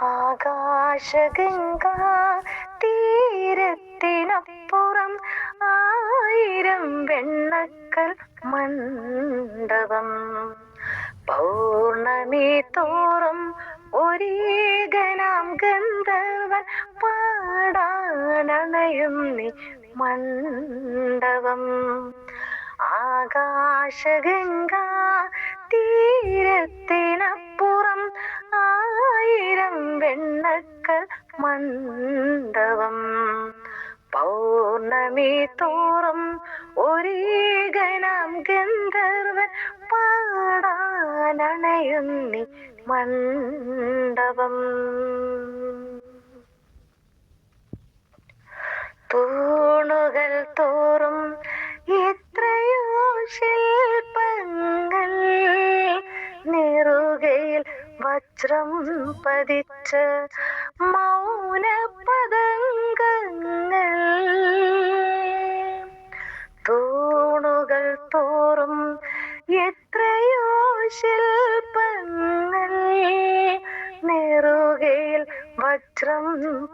ആകാശഗംഗാ തീരത്തിനപ്പുറം ആയിരം വെണ്ണക്കൽ മണ്ഡപം. പൗർണമി തോറും ഒരീകനാം ഗന്ധർവൻ പാടാനണയും നീ മണ്ഡപം. ആകാശഗംഗാ തീരത്തിനപ്പുറം ആയിരം വെണ്ണക്കൽ മണ്ഡപം. പൗർണമി തോറും ഒരീകനാം ഗന്ധർവൻ പാടാനണയും നീ മണ്ഡപം. തൂണുകൾ തോറും എത്രയോ ശില്പങ്ങൾ, നെറുകയിൽ വജ്രം പതിച്ച മൗനപതംഗങ്ങൾ. തൂണുകൾ തോറും എത്രയോ ശില്പങ്ങൾ, നെറുകയിൽ വജ്രം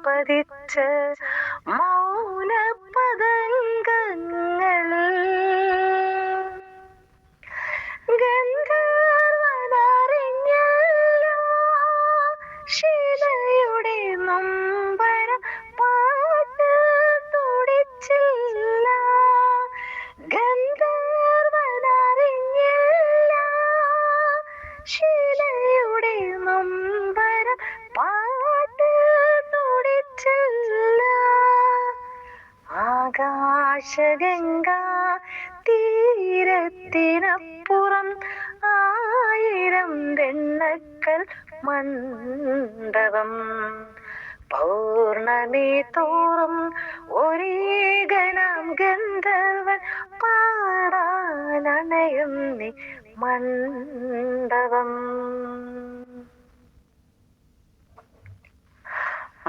പതിച്ച മൗനപതംഗങ്ങൾ. ഗന്ധർവനറിഞ്ഞല്ലോ ശിലയുടെ നൊമ്പരം, പാട്ട് തുടിച്ചില്ല. ഗന്ധർവനറിഞ്ഞല്ലോ ശിലയുടെ നൊമ്പരം, പാട്ട് തുടിച്ചില്ല. ആകാശഗംഗാ തീരത്തിനപ്പുറം ആയിരം വെണ്ണക്കൽ മണ്ഡപം. പൗർണമി തോറും ഒരീകനാം ഗന്ധർവൻ പാടാനണയും നീ മണ്ഡപം.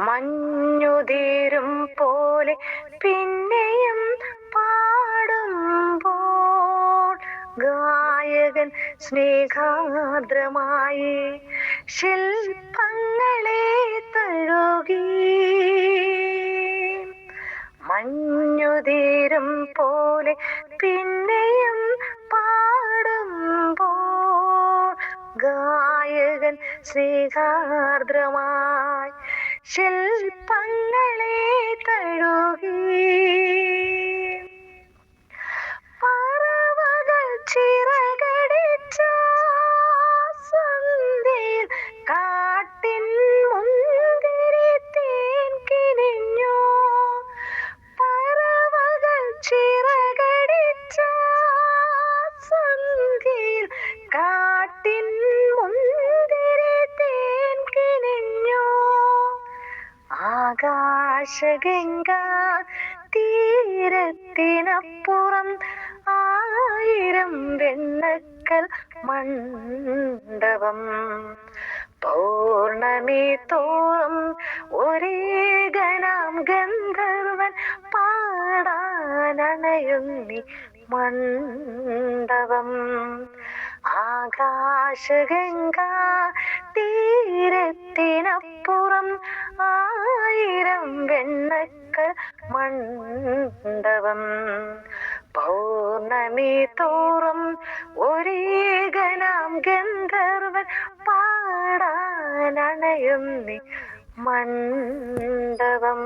മഞ്ഞുതീരും പോലെ പിന്നെയും പാടുമ്പോൾ, ഗായകൻ സ്നേഹാർദ്രമായി ശില്പങ്ങളെ തഴുകി. മഞ്ഞുതീരും പോലെ പിന്നെയും പാടുമ്പോൾ, ഗായകൻ സ്നേഹാർദ്രമായി ശില്പങ്ങളെ തഴുകി. പറവകൾ ചിറകടിച്ച സന്ധ്യയിൽ കാട്ടിൻ മുന്തിരി തേൻ കിനിഞ്ഞു. പറവകൾ ചിറകടിച്ച സന്ധ്യയിൽ കാട്ടിൻ മുന്തിരി തേൻ കിനിഞ്ഞു. ആകാശഗംഗാ തീരത്തിനപ്പുറം ആയിരം വെണ്ണക്കൽ മണ്ഡപം. പൗർണമി തോറും ഒരീകനാം ഗന്ധർവൻ പാടാനണയും നീ മണ്ഡപം. ആകാശഗംഗാ തീരത്തിനപ്പുറം ആയിരം വെണ്ണക്കൽ മണ്ഡപം. പൗർണമി തോറും ഒരീകനാം ഗന്ധർവൻ പാടാനണയും നീ മണ്ഡപം.